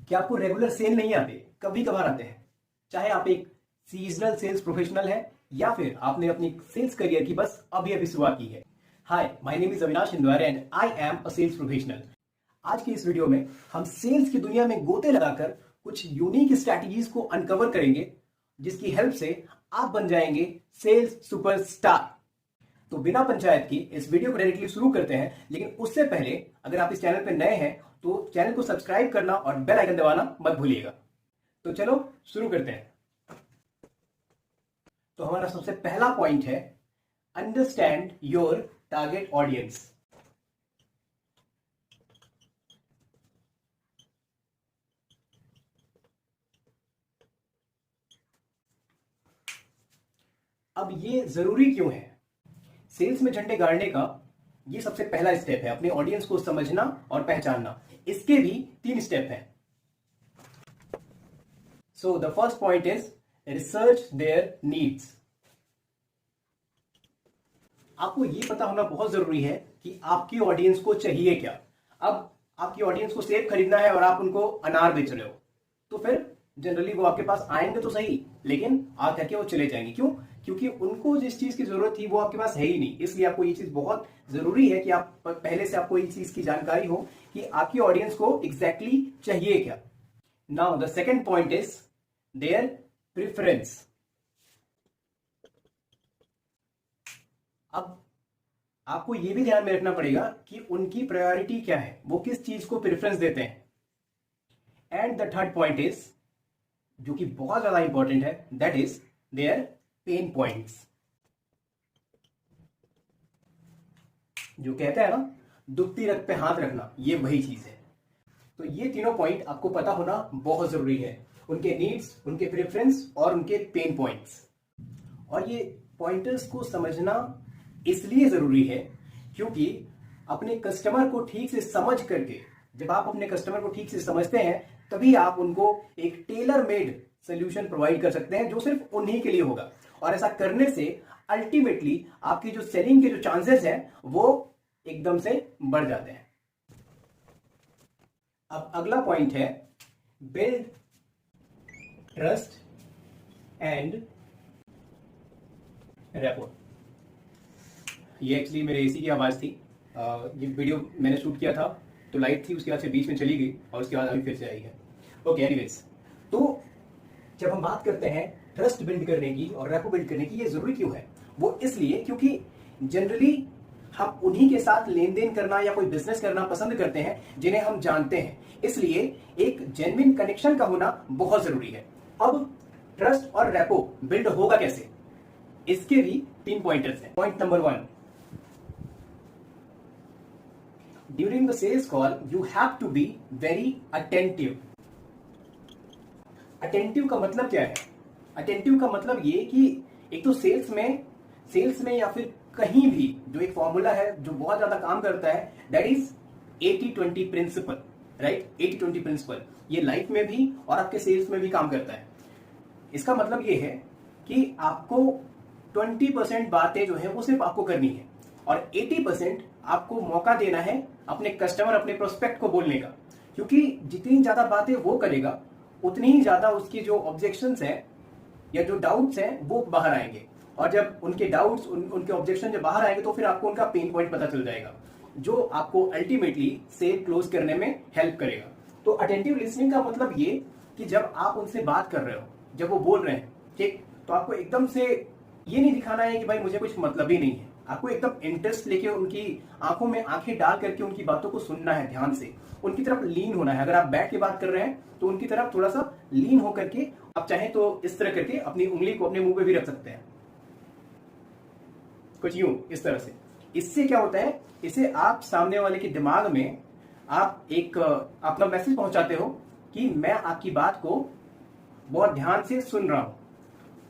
क्या आपको regular cell नहीं आते, कभी कभार आते हैं? चाहे आप एक सीजनल सेल्स प्रोफेशनल है या फिर आपने अपनी सेल्स करियर की बस अभी अभी शुरुआत की है। Hi, my name is Avinash Hindware and I am a sales professional. आज की इस वीडियो में हम सेल्स की दुनिया में गोते लगाकर कुछ यूनिक स्ट्रैटेजीज को अनकवर करेंगे, जिसकी हेल्प से आप बन जाएंगे सेल्स सुपरस्टार। तो बिना पंचायत की इस वीडियो को डायरेक्टली शुरू करते हैं, लेकिन उससे पहले अगर आप इस चैनल पर नए हैं तो चैनल को सब्सक्राइब करना और बेल आइकन दबाना मत भूलिएगा। तो चलो शुरू करते हैं। तो हमारा सबसे पहला पॉइंट है अंडरस्टैंड योर टारगेट ऑडियंस। अब ये जरूरी क्यों है? सेल्स में झंडे गाड़ने का ये सबसे पहला स्टेप है, अपने ऑडियंस को समझना और पहचानना। इसके भी 3 स्टेप हैं। So the first point is research there needs. आपको ये पता होना बहुत जरूरी है कि आपकी ऑडियंस को चाहिए क्या। अब आपकी ऑडियंस को सेब खरीदना है और आप उनको अनार बेच रहे हो, तो फिर जनरली वो आपके पास आएंगे तो सही, लेकिन आ करके वो चले जाएंगे। क्यों? क्योंकि उनको जिस चीज की जरूरत थी वो आपके पास है ही नहीं। इसलिए आपको ये चीज बहुत जरूरी है कि आप पहले से आपको इस चीज की जानकारी हो कि आपकी ऑडियंस को एग्जैक्टली चाहिए क्या। Now the second point is their preference. अब आपको यह भी ध्यान में रखना पड़ेगा कि उनकी प्रायोरिटी क्या है, वो किस चीज को प्रेफरेंस देते हैं। And the third point is, जो कि बहुत ज्यादा इंपॉर्टेंट है, that is their pain points. जो कहते हैं ना, दुखती रग पे हाथ रखना, ये वही चीज है। तो ये तीनों पॉइंट आपको पता होना बहुत जरूरी है, उनके नीड्स, उनके प्रेफरेंस और उनके पेन पॉइंट्स। और ये पॉइंटर्स को समझना इसलिए जरूरी है क्योंकि अपने कस्टमर को ठीक से समझ करके, जब आप अपने कस्टमर को ठीक से समझते हैं, तभी आप उनको एक टेलर मेड सोल्यूशन प्रोवाइड कर सकते हैं जो सिर्फ उन्हीं के लिए होगा। और ऐसा करने से अल्टीमेटली आपकी जो सेलिंग के जो चांसेस हैं वो एकदम से बढ़ जाते हैं। अब अगला पॉइंट है बिल्ड ट्रस्ट एंड रैपो। ये एक्चुअली मेरे एसी की आवाज थी। ये वीडियो मैंने शूट किया था तो लाइट थी, उसके बाद से बीच में चली गई और उसके बाद अभी फिर से आई है। ओके, एनीवेज, तो जब हम बात करते हैं ट्रस्ट बिल्ड करने की और रैपो बिल्ड करने की, ये जरूरी क्यों है? वो इसलिए क्योंकि जनरली हम उन्हीं के साथ लेन देन करना या कोई बिजनेस करना पसंद करते हैं जिन्हें हम जानते हैं। इसलिए एक जेन्युइन कनेक्शन का होना बहुत जरूरी है। अब ट्रस्ट और रैपो बिल्ड होगा कैसे, इसके भी 3 पॉइंटर्स हैं। Point number 1, during the sales call you have to be very attentive. Attentive का मतलब क्या है? अटेंटिव का मतलब ये कि एक तो सेल्स में या फिर कहीं भी जो एक फॉर्मूला है जो बहुत ज्यादा काम करता है, that is 80-20 principle, right? 80-20 principle ये लाइफ में भी और आपके सेल्स में भी काम करता है। इसका मतलब ये है कि आपको 20% बातें जो है वो सिर्फ आपको करनी है और 80% आपको मौका देना है अपने कस्टमर, अपने प्रोस्पेक्ट को बोलने का। क्योंकि जितनी ज्यादा बातें वो करेगा उतनी ही ज्यादा उसकी जो ऑब्जेक्शंस हैं या जो डाउट्स हैं वो बाहर आएंगे। और जब उनके डाउट्स, उनके ऑब्जेक्शन जब बाहर आएंगे तो फिर आपको उनका पेन पॉइंट पता चल जाएगा, जो आपको अल्टीमेटली सेल क्लोज करने में हेल्प करेगा। तो अटेंटिव लिसनिंग का मतलब ये कि जब आप उनसे बात कर रहे हो, जब वो बोल रहे हैं, ठीक, तो आपको एकदम से ये नहीं दिखाना है कि भाई मुझे कुछ मतलब ही नहीं है। आपको एकदम इंटरेस्ट लेके उनकी आंखों में आंखें डाल करके उनकी बातों को सुनना है, ध्यान से उनकी तरफ लीन होना है। अगर आप बैठ के बात कर रहे हैं तो उनकी तरफ थोड़ा सा लीन होकर के, आप चाहें तो इस तरह करके अपनी उंगली को अपने मुंह पे भी रख सकते हैं, कुछ यूं, इस तरह से। इससे क्या होता है, इससे आप सामने वाले के दिमाग में आप एक अपना मैसेज पहुंचाते हो कि मैं आपकी बात को बहुत ध्यान से सुन रहा हूं।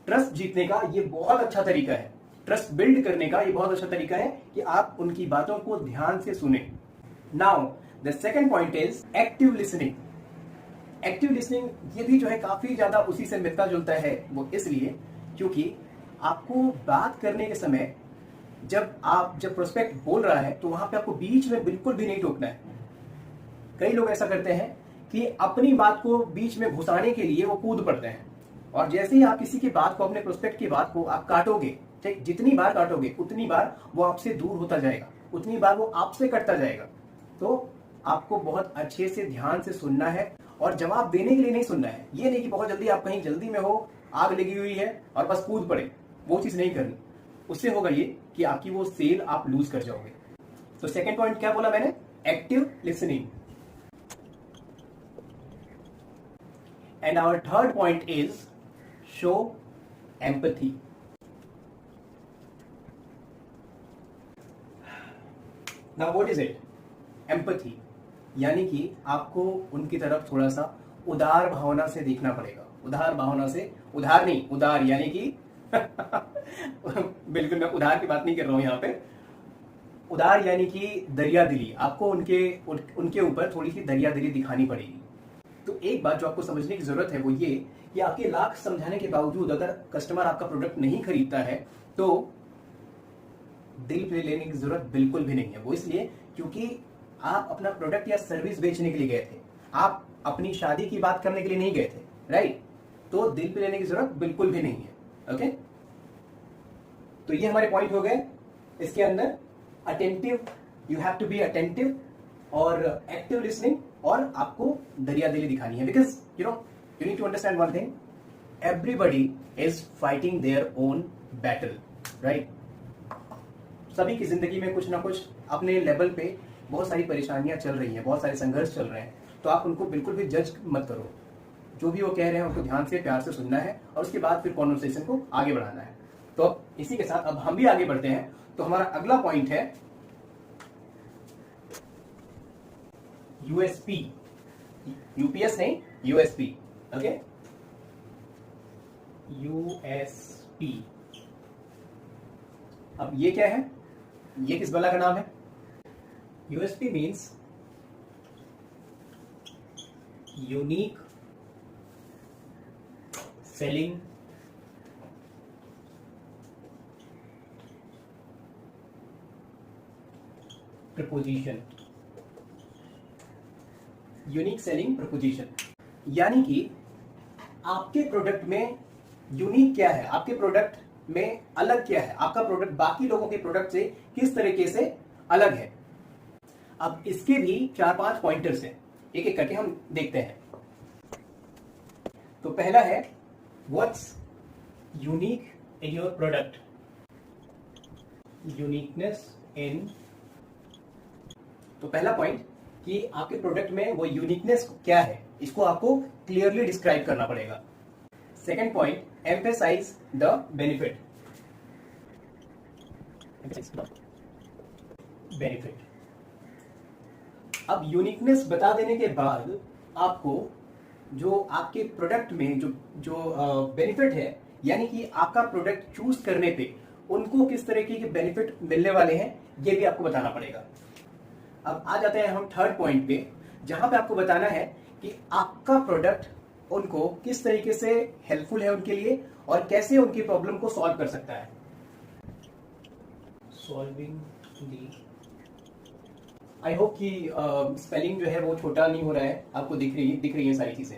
ट्रस्ट जीतने का ये बहुत अच्छा तरीका है, ट्रस्ट बिल्ड करने का ये बहुत अच्छा तरीका है कि आप उनकी बातों को ध्यान से सुने। Now the second point is active listening. Active listening ये भी जो है काफी ज्यादा उसी से मिलता जुलता है। वो इसलिए क्योंकि आपको बात करने के समय जब प्रोस्पेक्ट बोल रहा है तो वहां पे आपको बीच में बिल्कुल भी नहीं टोकना है। कई लोग ऐसा करते हैं कि अपनी बात को बीच में घुसाने के लिए वो कूद पड़ते हैं, और जैसे ही आप किसी की बात को, अपने प्रोस्पेक्ट की बात को आप काटोगे, ठीक, जितनी बार काटोगे उतनी बार वो आपसे दूर होता जाएगा, उतनी बार वो आपसे कटता जाएगा। तो आपको बहुत अच्छे से ध्यान से सुनना है और जवाब देने के लिए नहीं सुनना है। ये नहीं कि बहुत जल्दी आप कहीं जल्दी में हो, आग लगी हुई है और बस कूद पड़े, वो चीज नहीं करनी। उससे होगा ये कि आपकी वो सेल आप लूज कर जाओगे। तो सेकंड पॉइंट क्या बोला मैंने? Active listening. And our third point is show empathy. Now what is it? Empathy यानी कि आपको उनकी तरफ थोड़ा सा उदार भावना से देखना पड़ेगा। उदार भावना से, उधार नहीं, उदार यानी कि बिल्कुल मैं उधार की बात नहीं कर रहा हूं यहां पे। उदार यानी कि दरिया दिली। आपको उनके ऊपर थोड़ी सी दरिया दिली दिखानी पड़ेगी। तो एक बात जो आपको समझने की जरूरत है वो ये कि आपके लाख समझाने के बावजूद अगर कस्टमर आपका प्रोडक्ट नहीं खरीदता है तो दिल पे लेने की जरूरत बिल्कुल भी नहीं है। वो इसलिए क्योंकि आप अपना प्रोडक्ट या सर्विस बेचने के लिए गए थे, आप अपनी शादी की बात करने के लिए नहीं गए थे, राइट? तो दिल पे लेने की जरूरत बिल्कुल भी नहीं है। ओके, तो ये हमारे पॉइंट हो गए। इसके अंदर attentive, you have to be attentive और एक्टिव लिसनिंग, और आपको दरिया दिली दिखानी है। Because you need to understand one thing, everybody is fighting their own battle, right? सभी की जिंदगी में कुछ ना कुछ अपने लेवल पे बहुत सारी परेशानियां चल रही हैं, बहुत सारे संघर्ष चल रहे हैं। तो आप उनको बिल्कुल भी जज मत करो। जो भी वो कह रहे हैं उनको ध्यान से, प्यार से सुनना है और उसके बाद फिर कॉन्वर्सेशन को आगे बढ़ाना है। तो अब इसी के साथ अब हम भी आगे बढ़ते हैं। तो हमारा अगला पॉइंट है यूएसपी। यूपीएस नहीं, यूएसपी। Okay, USP. अब ये क्या है? ये किस बला का नाम है? USP means unique selling preposition. Unique selling preposition यानी कि आपके प्रोडक्ट में यूनिक क्या है, आपके प्रोडक्ट में अलग क्या है, आपका प्रोडक्ट बाकी लोगों के प्रोडक्ट से किस तरीके से अलग है। अब इसके भी 4-5 पॉइंटर्स हैं, एक एक करके हम देखते हैं। तो पहला है what's unique in your product. Uniqueness इन, तो पहला पॉइंट कि आपके प्रोडक्ट में वो यूनिकनेस क्या है, इसको आपको क्लियरली डिस्क्राइब करना पड़ेगा। Second point, emphasize the benefit. Benefit. अब यूनिकनेस बता देने के बाद आपको जो आपके प्रोडक्ट में जो बेनिफिट है, यानी कि आपका प्रोडक्ट चूज करने पे उनको किस तरीके के बेनिफिट मिलने वाले हैं, ये भी आपको बताना पड़ेगा। अब आ जाते हैं हम थर्ड पॉइंट पे, जहां पे आपको बताना है कि आपका प्रोडक्ट उनको किस तरीके से हेल्पफुल है उनके लिए और कैसे उनकी प्रॉब्लम को सॉल्व कर सकता है। सॉल्विंग दी, आई होप कि स्पेलिंग जो है वो छोटा नहीं हो रहा है, आपको दिख रही है सारी चीजें।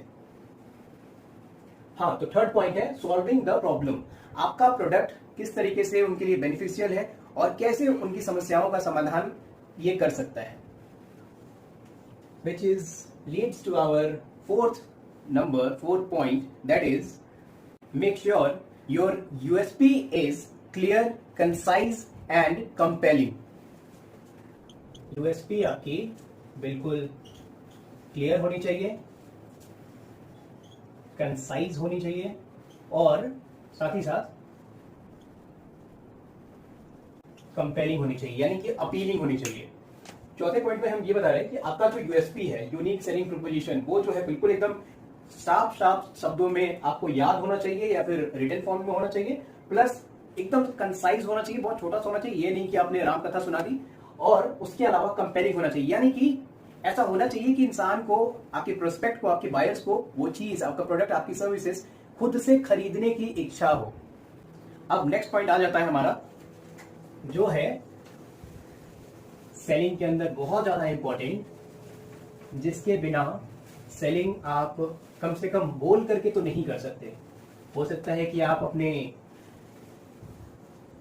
हाँ, तो थर्ड पॉइंट है सॉल्विंग द प्रॉब्लम। आपका प्रोडक्ट किस तरीके से उनके लिए बेनिफिशियल है और कैसे उनकी समस्याओं का समाधान ये कर सकता है। Which is leads to our fourth point, that is make sure your USP is clear, concise and compelling. USP आपकी बिल्कुल क्लियर होनी चाहिए, कंसाइज होनी चाहिए और साथ ही साथ कंपेलिंग होनी चाहिए, यानी कि अपीलिंग होनी चाहिए। चौथे पॉइंट में हम ये बता रहे हैं कि आपका जो यूएसपी है, यूनिक सेलिंग प्रोपोजिशन, वो जो है बिल्कुल एकदम साफ शब्दों में आपको याद होना चाहिए या फिर रिटन फॉर्म में होना चाहिए, प्लस एकदम कंसाइज होना चाहिए, बहुत छोटा सा होना चाहिए। ये नहीं कि आपने राम कथा सुना दी। और उसके अलावा कंपेयरिंग होना चाहिए, यानी कि ऐसा होना चाहिए कि इंसान को, आपके प्रोस्पेक्ट को, आपके बायर्स को वो चीज, आपका प्रोडक्ट, आपकी सर्विसेज खुद से खरीदने की इच्छा हो। अब नेक्स्ट पॉइंट आ जाता है हमारा, जो है सेलिंग के अंदर बहुत ज्यादा इंपॉर्टेंट, जिसके बिना सेलिंग आप कम से कम बोल करके तो नहीं कर सकते। हो सकता है कि आप अपने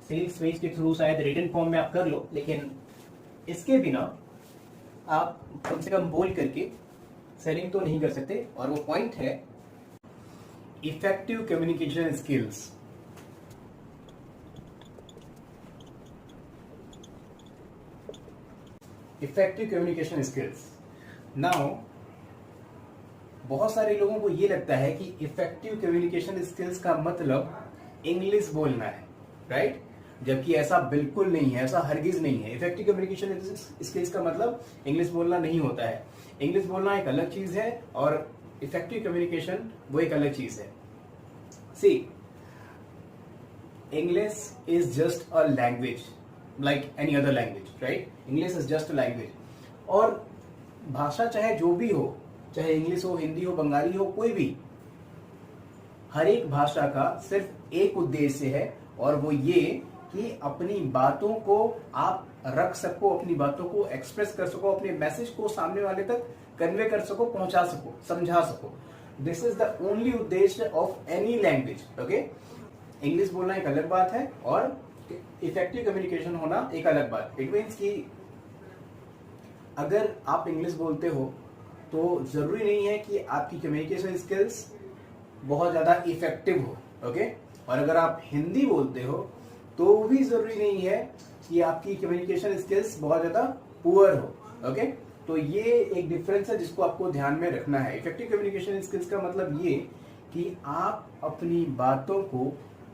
सेल्स पेज के थ्रू शायद रिटन फॉर्म में आप कर लो, लेकिन इसके बिना आप कम से कम बोल करके सेलिंग तो नहीं कर सकते। और वो पॉइंट है effective communication skills. Effective communication skills. Now बहुत सारे लोगों को ये लगता है कि इफेक्टिव कम्युनिकेशन स्किल्स का मतलब इंग्लिश बोलना है, राइट? जबकि ऐसा बिल्कुल नहीं है, ऐसा हरगिज नहीं है। इफेक्टिव कम्युनिकेशन स्किल्स का मतलब इंग्लिश बोलना नहीं होता है। इंग्लिश बोलना एक अलग चीज है और इफेक्टिव कम्युनिकेशन वो एक अलग चीज है। See, English is just a language like any other language, right? English is just a language. और भाषा चाहे जो भी हो, चाहे इंग्लिश हो, हिंदी हो, बंगाली हो, कोई भी, हर एक भाषा का सिर्फ एक उद्देश्य है और वो ये कि अपनी बातों को आप रख सको, अपनी बातों को एक्सप्रेस कर सको, अपने मैसेज को सामने वाले तक कन्वे कर सको, पहुंचा सको, समझा सको। दिस इज द ओनली उद्देश्य of any language, okay? English बोलना एक अलग बात है और इफेक्टिव कम्युनिकेशन होना एक अलग बात। इट मीन्स कि अगर आप इंग्लिश बोलते हो तो जरूरी नहीं है कि आपकी कम्युनिकेशन स्किल्स बहुत ज्यादा इफेक्टिव हो, ओके? और अगर आप हिंदी बोलते हो तो भी जरूरी नहीं है कि आपकी कम्युनिकेशन स्किल्स बहुत ज्यादा पुअर हो, ओके? तो ये एक डिफरेंस है जिसको आपको ध्यान में रखना है। इफेक्टिव कम्युनिकेशन स्किल्स का मतलब ये कि आप अपनी बातों को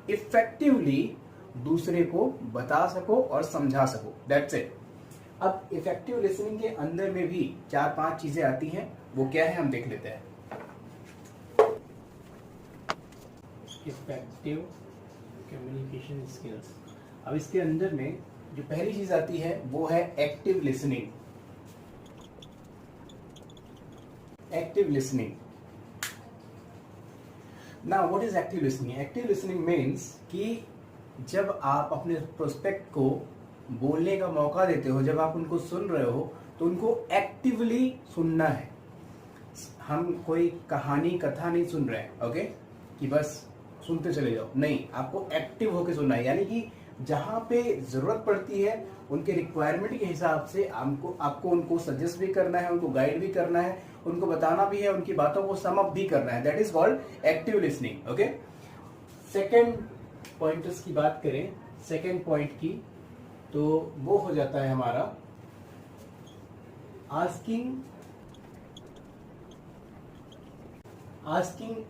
इफेक्टिवली दूसरे को बता सको और समझा सको, दैट्स इट। अब इफेक्टिव लिसनिंग के अंदर में भी 4-5 चीजें आती हैं, वो क्या है हम देख लेते हैं। Effective communication skills. अब इसके अंदर में जो पहली चीज आती है वो है active listening. Active listening. Now what is active listening? Active listening means कि जब आप अपने प्रोस्पेक्ट को बोलने का मौका देते हो, जब आप उनको सुन रहे हो, तो उनको एक्टिवली सुनना है। हम कोई कहानी कथा नहीं सुन रहे हैं, ओके? कि बस सुनते चले जाओ, नहीं, आपको एक्टिव होकर सुनना है। यानी कि जहां पे जरूरत पड़ती है उनके रिक्वायरमेंट के हिसाब से आपको उनको सजेस्ट भी करना है, उनको गाइड भी करना है, उनको बताना भी है, उनकी बातों को सम अप भी करना है। That is called active listening, okay? Second pointers की बात करें, सेकेंड पॉइंट की, तो वो हो जाता है हमारा asking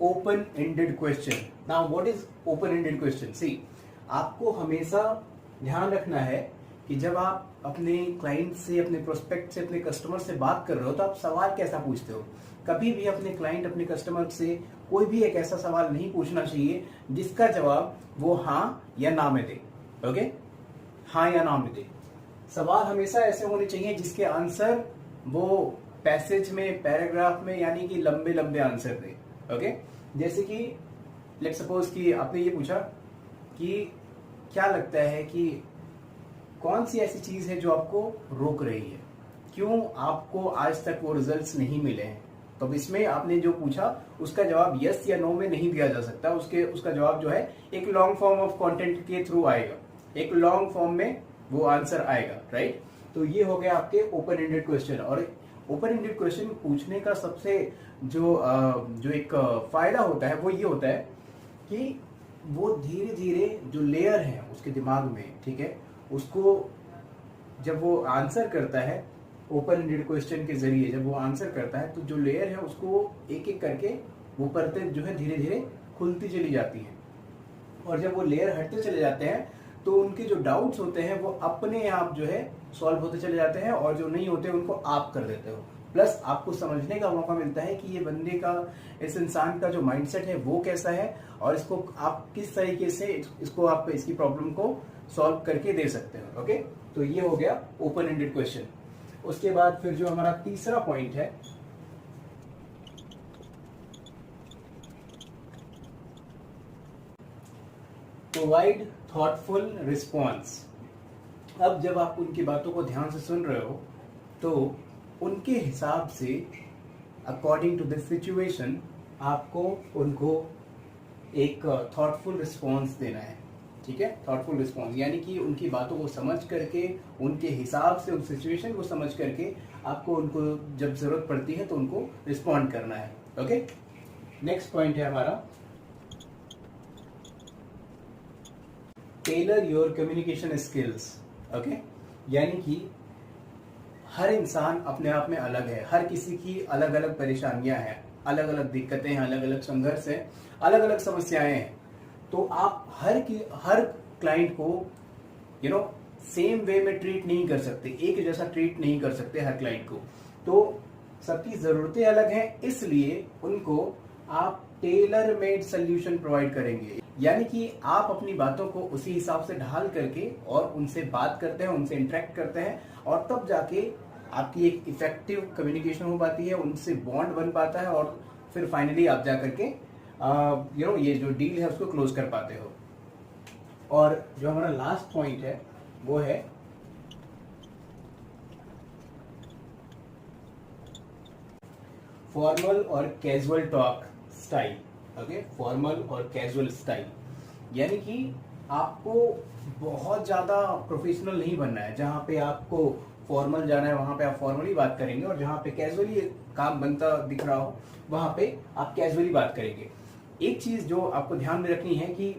open ended question. Now what is open ended question? See, आपको हमेशा ध्यान रखना है कि जब आप अपने क्लाइंट से, अपने प्रोस्पेक्ट से, अपने कस्टमर से बात कर रहे हो तो आप सवाल कैसा पूछते हो। कभी भी अपने क्लाइंट, अपने कस्टमर से कोई भी एक ऐसा सवाल नहीं पूछना चाहिए जिसका जवाब वो हाँ या ना में दे, ओके? हाँ या ना में दे। सवाल हमेशा ऐसे होने चाहिए जिसके आंसर वो पैसेज में, पैराग्राफ में, यानी कि लंबे लंबे आंसर दे, ओके? जैसे कि लेट्स सपोज कि आपने ये पूछा कि क्या लगता है कि कौन सी ऐसी चीज है जो आपको रोक रही है, क्यों आपको आज तक वो रिजल्ट्स नहीं मिले हैं। तो इसमें आपने जो पूछा उसका जवाब यस या नो में नहीं दिया जा सकता। उसका जवाब जो है एक लॉन्ग फॉर्म ऑफ कंटेंट के थ्रू आएगा, एक लॉन्ग फॉर्म में वो आंसर आएगा, राइट? तो ये हो गया आपके ओपन एंडेड क्वेश्चन। और ओपन एंडेड क्वेश्चन पूछने का सबसे जो एक फायदा होता है वो ये होता है कि वो धीरे धीरे जो लेयर है उसके दिमाग में, ठीक है, उसको जब वो आंसर करता है ओपन एंडेड क्वेश्चन के जरिए, जब वो आंसर करता है तो जो लेयर है उसको एक एक करके वो परतें जो है धीरे धीरे खुलती चली जाती हैं। और जब वो लेयर हटते चले जाते हैं तो उनके जो डाउट्स होते हैं वो अपने आप जो है सॉल्व होते चले जाते हैं, और जो नहीं होते उनको आप कर देते हो। प्लस आपको समझने का मौका मिलता है कि ये बंदे का, इस इंसान का जो माइंडसेट है वो कैसा है, और इसको आप किस तरीके से आप इसकी प्रॉब्लम को सॉल्व करके दे सकते हो, ओके? तो ये हो गया ओपन एंडेड क्वेश्चन। उसके बाद फिर जो हमारा तीसरा पॉइंट है, प्रोवाइड थॉटफुल रिस्पॉन्स। अब जब आप उनकी बातों को ध्यान से सुन रहे हो तो उनके हिसाब से अकॉर्डिंग टू द सिचुएशन आपको उनको एक थॉटफुल रिस्पॉन्स देना है, ठीक है। थॉटफुल रिस्पॉन्स यानी कि उनकी बातों को समझ करके, उनके हिसाब से, उस सिचुएशन को समझ करके आपको उनको जब जरूरत पड़ती है तो उनको रिस्पॉन्ड करना है। ओके, नेक्स्ट पॉइंट है हमारा tailor your communication skills. Okay, यानी कि हर इंसान अपने आप में अलग है, हर किसी की अलग अलग परेशानियां हैं, अलग अलग दिक्कतें हैं, अलग अलग संघर्ष हैं, अलग अलग समस्याएं हैं। तो आप हर क्लाइंट को सेम वे में ट्रीट नहीं कर सकते, एक जैसा ट्रीट नहीं कर सकते हर क्लाइंट को। तो सबकी जरूरतें अलग हैं, इसलिए उनको आप टेलर मेड सोल्यूशन प्रोवाइड करेंगे। यानी कि आप अपनी बातों को उसी हिसाब से ढाल करके और उनसे बात करते हैं, उनसे इंटरेक्ट करते हैं, और तब जाके आपकी एक इफेक्टिव कम्युनिकेशन हो पाती है, उनसे बॉन्ड बन पाता है, और फिर फाइनली आप जा करके ये जो डील है उसको क्लोज कर पाते हो। और जो हमारा लास्ट पॉइंट है वो है फॉर्मल और casual talk style. Okay, formal और कैजुअल स्टाइल यानी कि आपको बहुत ज्यादा प्रोफेशनल नहीं बनना है। जहां पे आपको फॉर्मल जाना है वहां पे आप फॉर्मली बात करेंगे, और जहां पे कैजुअली काम बनता दिख रहा हो वहां पे आप कैजुअली बात करेंगे। एक चीज जो आपको ध्यान में रखनी है कि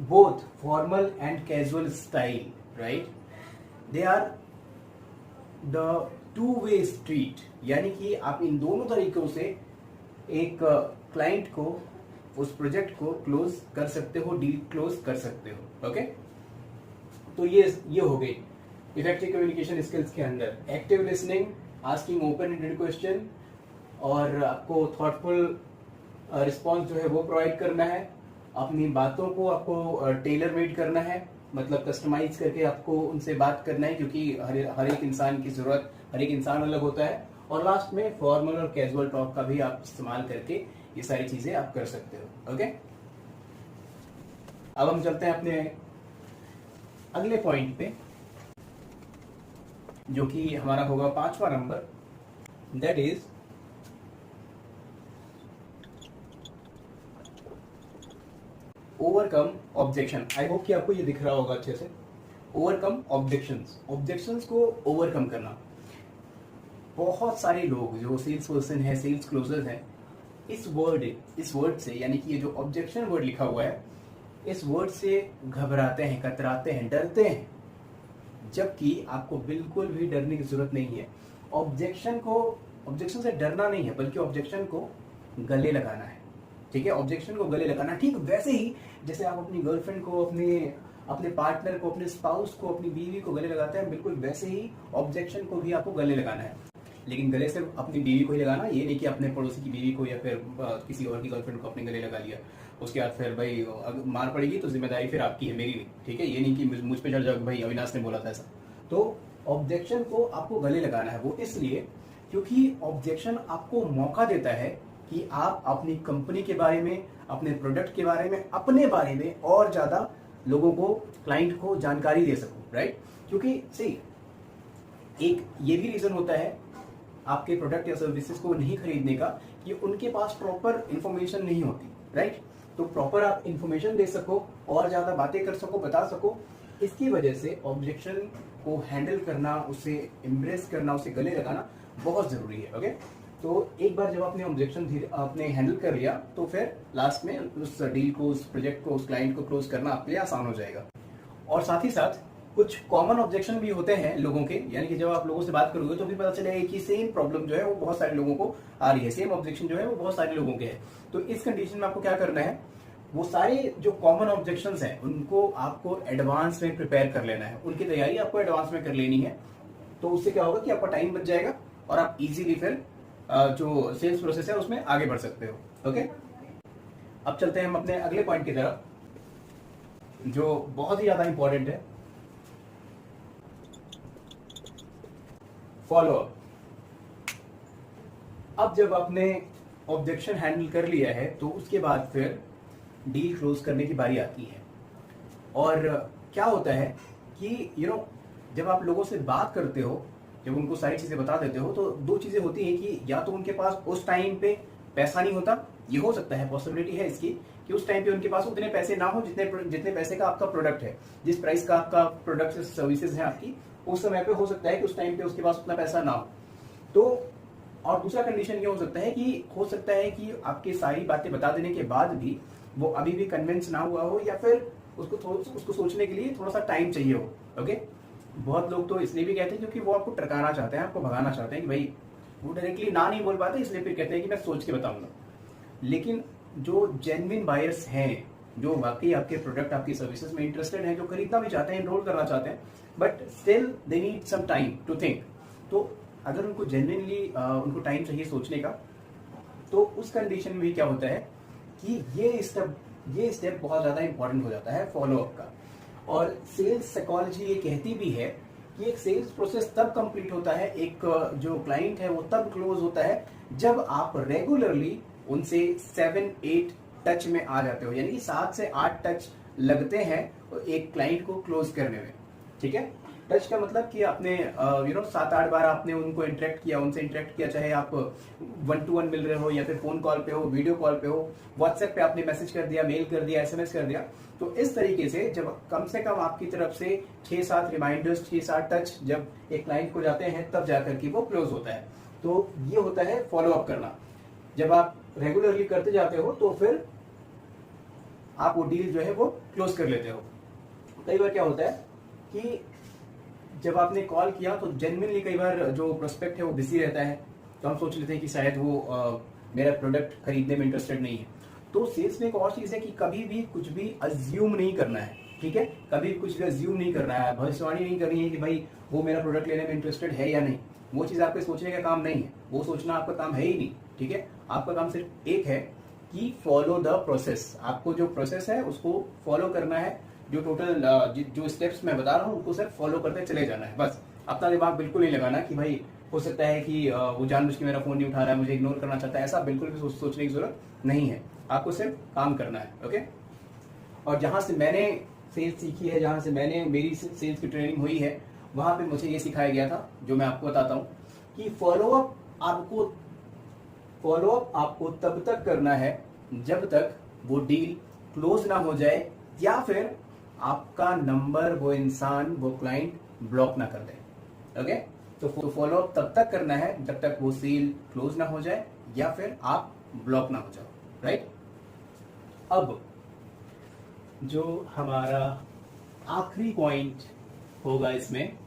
both formal and casual style, right, they are the two way street. यानी कि आप इन दोनों तरीकों से एक क्लाइंट को, उस प्रोजेक्ट को क्लोज कर सकते हो, डील क्लोज कर सकते हो। ओके, तो ये हो गई इफेक्टिव कम्युनिकेशन स्किल्स के अंदर active listening, asking open ended question, और आपको थॉटफुल रिस्पॉन्स जो है वो प्रोवाइड करना है। अपनी बातों को आपको टेलर मेड करना है, मतलब कस्टमाइज करके आपको उनसे बात करना है, क्योंकि हर एक इंसान की जरूरत, हर एक इंसान अलग होता है। और लास्ट में फॉर्मल और कैजुअल टॉक का भी आप इस्तेमाल करके ये सारी चीजें आप कर सकते हो। ओके, अब हम चलते हैं अपने अगले पॉइंट पे, जो कि हमारा होगा 5वां नंबर, that is overcome objection. I hope कि आपको ये दिख रहा होगा अच्छे से। ओवरकम ऑब्जेक्शंस, ऑब्जेक्शंस को ओवरकम करना। बहुत सारे लोग जो सेल्स पर्सन है, सेल्स क्लोजर्स हैं, इस वर्ड से, यानी कि ये जो ऑब्जेक्शन वर्ड लिखा हुआ है, इस वर्ड से घबराते हैं, कतराते हैं, डरते हैं, जबकि आपको बिल्कुल भी डरने की जरूरत नहीं है। ऑब्जेक्शन से डरना नहीं है, बल्कि ऑब्जेक्शन को गले लगाना है। ठीक है, ऑब्जेक्शन को गले लगाना, ठीक वैसे ही जैसे आप अपनी गर्लफ्रेंड को, अपने पार्टनर को, अपने स्पाउस को, अपनी बीवी को गले लगाते हैं, बिल्कुल वैसे ही ऑब्जेक्शन को भी आपको गले लगाना है। लेकिन गले सिर्फ अपनी बीवी को ही लगाना, ये नहीं कि अपने पड़ोसी की बीवी को या फिर किसी और की गर्लफ्रेंड को अपने गले लगा लिया, उसके बाद फिर भाई मार पड़ेगी तो जिम्मेदारी फिर आपकी है, मेरी नहीं। ठीक है, ये नहीं कि मुझ पे चढ़ जाओ भाई अविनाश ने बोला था ऐसा। तो ऑब्जेक्शन को आपको गले लगाना है, वो इसलिए क्योंकि ऑब्जेक्शन आपको मौका देता है कि आप अपनी कंपनी के बारे में, अपने प्रोडक्ट के बारे में, अपने बारे में और ज्यादा लोगों को, क्लाइंट को जानकारी दे सको, राइट। क्योंकि सही एक ये भी रीजन होता है आपके प्रोडक्ट या सर्विसेज को नहीं खरीदने का कि उनके पास प्रॉपर इंफॉर्मेशन नहीं होती, राइट। तो प्रॉपर आप इंफॉर्मेशन दे सको और ज्यादा बातें कर सको, बता सको, इसकी वजह से ऑब्जेक्शन को हैंडल करना, उसे एम्ब्रेस करना, उसे गले लगाना बहुत जरूरी है। ओके, तो एक बार जब आपने ऑब्जेक्शन आपने हैंडल कर लिया तो फिर लास्ट में उस डील को, उस प्रोजेक्ट को, उस क्लाइंट को क्लोज करना आपके लिए आसान हो जाएगा। और साथ ही साथ कुछ कॉमन ऑब्जेक्शन भी होते हैं लोगों के, यानी कि जब आप लोगों से बात करोगे तो भी पता चलेगा कि सेम प्रॉब्लम जो है वो बहुत सारे लोगों को आ रही है, सेम ऑब्जेक्शन जो है वो बहुत सारे लोगों के है। तो इस कंडीशन में आपको क्या करना है, वो सारे जो कॉमन ऑब्जेक्शंस हैं उनको आपको एडवांस में प्रिपेयर कर लेना है, उनकी तैयारी आपको एडवांस में कर लेनी है। तो उससे क्या होगा कि आपका टाइम बच जाएगा और आप इजीली फिर जो सेल्स प्रोसेस है उसमें आगे बढ़ सकते हो। ओके, अब चलते हैं हम अपने अगले पॉइंट की तरफ, जो बहुत ही ज्यादा इंपॉर्टेंट है, फॉलो अप। अब जब आपने ऑब्जेक्शन हैंडल कर लिया है तो उसके बाद फिर डील क्लोज करने की बारी आती है। और क्या होता है कि जब आप लोगों से बात करते हो जब उनको सारी चीजें बता देते हो तो दो चीजें होती हैं कि या तो उनके पास उस टाइम पे पैसा नहीं होता, ये हो सकता है, पॉसिबिलिटी है इसकी कि उस टाइम पे उनके पास उतने पैसे ना हो जितने पैसे का आपका प्रोडक्ट है, जिस प्राइस का आपका प्रोडक्ट सर्विसेज है आपकी, उस समय पे हो सकता है कि उस टाइम पे उसके पास उतना पैसा ना हो। तो और दूसरा कंडीशन ये हो सकता है कि आपकी सारी बातें बता देने के बाद भी वो अभी भी कन्विंस ना हुआ हो, या फिर उसको सोचने के लिए थोड़ा सा टाइम चाहिए हो। ओके, बहुत लोग तो इसलिए भी कहते हैं क्योंकि वो आपको टरकाना चाहते हैं, आपको भगाना चाहते हैं कि भाई वो डायरेक्टली ना नहीं बोल पाते, इसलिए फिर कहते हैं कि मैं सोच के बताऊंगा। लेकिन जो जेन्युइन बायर्स हैं, जो वाकई आपके प्रोडक्ट आपकी सर्विसेज में इंटरेस्टेड हैं, जो खरीदना भी चाहते हैं, एनरोल करना चाहते हैं, but still they need some time to think, तो अगर उनको जेन्युइनली उनको टाइम चाहिए सोचने का, तो उस कंडीशन में भी क्या होता है कि ये स्टेप बहुत ज्यादा इंपॉर्टेंट हो जाता है फॉलोअप का। और सेल्स साइकोलॉजी ये कहती भी है कि एक सेल्स प्रोसेस तब कंप्लीट होता है, एक जो क्लाइंट है वो तब क्लोज होता है जब आप रेगुलरली उनसे 7-8 टच में आ जाते हो, यानी कि 7 से 8 टच लगते हैं एक क्लाइंट को क्लोज करने में। ठीक है, टच का मतलब कि आपने 7-8 बार आपने उनको उनसे इंटरेक्ट किया, चाहे आप 1-to-1 मिल रहे हो, या फिर फोन कॉल पे हो, वीडियो कॉल पे हो, व्हाट्सएप पे आपने मैसेज कर दिया, मेल कर दिया, SMS कर दिया। तो इस तरीके से जब कम से कम आपकी तरफ से 6-7 रिमाइंडर्स, 6-7 टच जब एक क्लाइंट को जाते हैं, तब जाकर के वो क्लोज होता है। तो ये होता है फॉलोअप करना। जब आप रेगुलरली करते जाते हो तो फिर आप वो डील जो है वो क्लोज कर लेते हो। कई बार क्या होता है कि जब आपने कॉल किया तो जेन्युइनली कई बार जो प्रोस्पेक्ट है वो बिजी रहता है, तो हम सोच लेते हैं कि शायद वो मेरा प्रोडक्ट खरीदने में इंटरेस्टेड नहीं है। तो सेल्स में एक और चीज है कि कभी भी कुछ भी अज्यूम नहीं करना है। ठीक है, कभी कुछ भी अज्यूम नहीं करना है, भविष्यवाणी नहीं करनी है कि भाई वो मेरा प्रोडक्ट लेने में इंटरेस्टेड है या नहीं। वो चीज आपके सोचने का काम नहीं है, वो सोचना आपका काम है ही नहीं। ठीक है, आपका काम सिर्फ एक है कि फॉलो द प्रोसेस। आपको जो प्रोसेस है उसको फॉलो करना है, जो टोटल जो स्टेप्स मैं बता रहा हूँ उनको सिर्फ फॉलो करते चले जाना है। बस अपना दिमाग बिल्कुल नहीं लगाना कि भाई हो सकता है कि वो जानबूझ के मेरा फोन नहीं उठा रहा है, मुझे इग्नोर करना चाहता है, ऐसा बिल्कुल भी सोचने की जरूरत नहीं है। आपको सिर्फ काम करना है। ओके, और जहां से मैंने सेल्स सीखी है, जहां से मेरी सेल्स की ट्रेनिंग हुई है, वहां पे मुझे ये सिखाया गया था, जो मैं आपको बताता हूँ कि फॉलोअप आपको तब तक करना है जब तक वो डील क्लोज ना हो जाए, या फिर आपका नंबर वो इंसान, वो क्लाइंट ब्लॉक ना कर दे। ओके, तो फॉलोअप तब तक करना है जब तक वो सेल क्लोज ना हो जाए या फिर आप ब्लॉक ना हो जाओ। राइट, अब जो हमारा आखिरी पॉइंट होगा इसमें,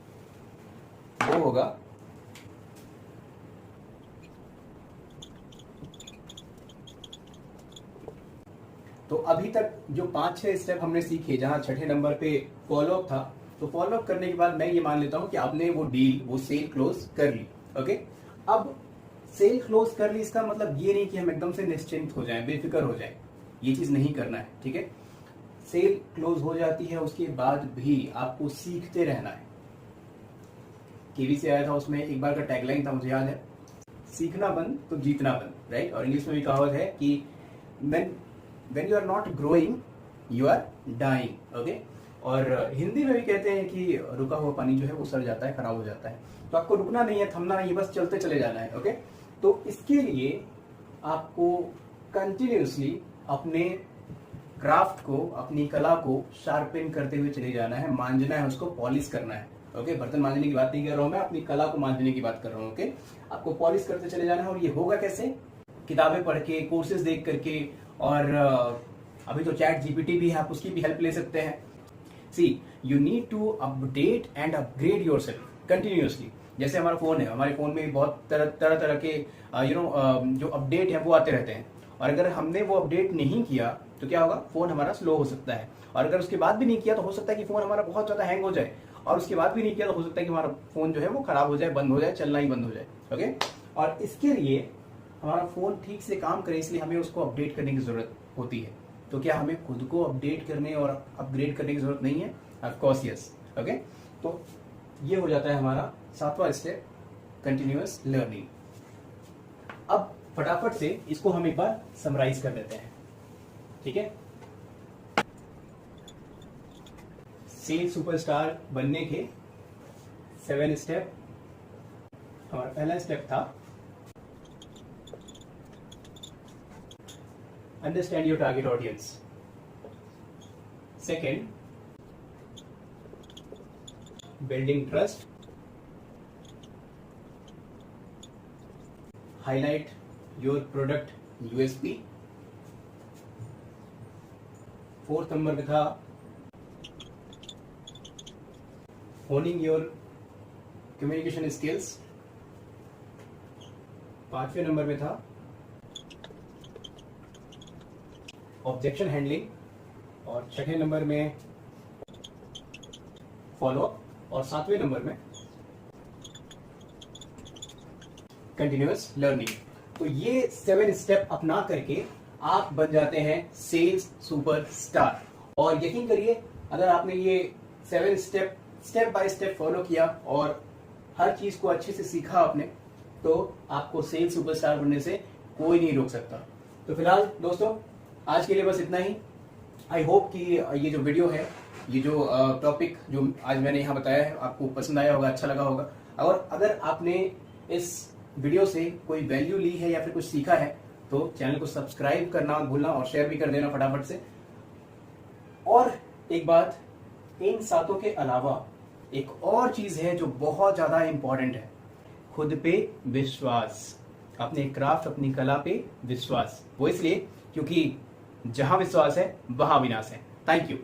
वो होगा तो अभी तक जो 5-6 स्टेप हमने सीखे, जहां छठे नंबर पे फॉलोअप था, तो फॉलोअप करने के बाद मैं ये मान लेता हूं कि आपने वो डील, वो सेल क्लोज कर ली। ओके, अब सेल क्लोज कर ली, इसका मतलब ये नहीं कि हम एकदम से निश्चिंत हो जाएं, बेफिक्र हो जाएं, ये चीज नहीं करना है। ठीक है, सेल क्लोज हो जाती है, उसके बाद भी आपको सीखते रहना है। केवी से आया था, उसमें एक बार का टैगलाइन था, मुझे याद है, सीखना बंद तो जीतना बंद। राइट, और इंग्लिश में भी कहावत है कि when you are not growing you are dying। Okay, और हिंदी में भी कहते हैं कि रुका हुआ पानी जो है वो सड़ जाता है, खराब हो जाता है। तो आपको रुकना नहीं है, थमना नहीं है, बस चलते चले जाना है। ओके, तो इसके लिए आपको कंटिन्यूसली अपने क्राफ्ट को, अपनी कला को शार्पन करते हुए चले जाना है, मांझना है, उसको पॉलिश करना है। ओके, बर्तन मांझने की बात नहीं कर रहा हूं मैं, अपनी कला को मांझने की बात कर रहा हूं। ओके, आपको पॉलिश करते चले जाना है, और ये होगा कैसे? किताबें पढ़ के, कोर्सेज देख करके, और अभी तो चैट जीपीटी भी है, आप उसकी भी हेल्प ले सकते हैं। See, you need to update and upgrade yourself continuously. जैसे हमारा फोन है, हमारे फोन में बहुत तरह के जो अपडेट है वो आते रहते हैं, और अगर हमने वो अपडेट नहीं किया तो क्या होगा? फोन हमारा स्लो हो सकता है, और अगर उसके बाद भी नहीं किया तो हो सकता है कि फोन हमारा बहुत ज्यादा हैंग हो जाए, और उसके बाद भी नहीं किया तो हो सकता है कि हमारा फोन जो है वो खराब हो जाए, बंद हो जाए, चलना ही बंद हो जाए। ओके, और इसके लिए हमारा फोन ठीक से काम करे, इसलिए हमें उसको अपडेट करने की जरूरत होती है। तो क्या हमें खुद को अपडेट करने और अपग्रेड करने की जरूरत नहीं है? Of course yes. ओके, तो ये हो जाता है हमारा 7वां स्टेप, कंटिन्यूअस लर्निंग। अब फटाफट से इसको हम एक बार समराइज कर देते हैं। ठीक है, सेल सुपरस्टार बनने के 7 स्टेप हमारा पहला स्टेप था understand your target audience. Second, building trust, highlight your product USP. Fourth number पे था होनिंग योर कम्युनिकेशन स्किल्स। पांचवें नंबर पे था ऑब्जेक्शन हैंडलिंग, और छठे नंबर में फॉलो अप, और सातवें नंबर में कंटिन्यूअस लर्निंग। तो ये 7 स्टेप अपना करके आप बन जाते हैं सेल्स सुपरस्टार। और यकीन करिए, अगर आपने ये 7 स्टेप बाय स्टेप फॉलो किया और हर चीज को अच्छे से सीखा आपने, तो आपको सेल्स सुपरस्टार बनने से कोई नहीं रोक सकता। तो फिलहाल दोस्तों, आज के लिए बस इतना ही। आई होप कि ये जो वीडियो है, ये जो टॉपिक जो आज मैंने यहाँ बताया है, आपको पसंद आया होगा, अच्छा लगा होगा। और अगर आपने इस वीडियो से कोई वैल्यू ली है या फिर कुछ सीखा है, तो चैनल को सब्सक्राइब करना मत भूलना और शेयर भी कर देना फटाफट से। और एक बात, इन सातों के अलावा एक और चीज है जो बहुत ज्यादा इंपॉर्टेंट है, खुद पे विश्वास, अपने क्राफ्ट, अपनी कला पे विश्वास। वो इसलिए क्योंकि जहां विश्वास है वहां विनाश है। Thank you.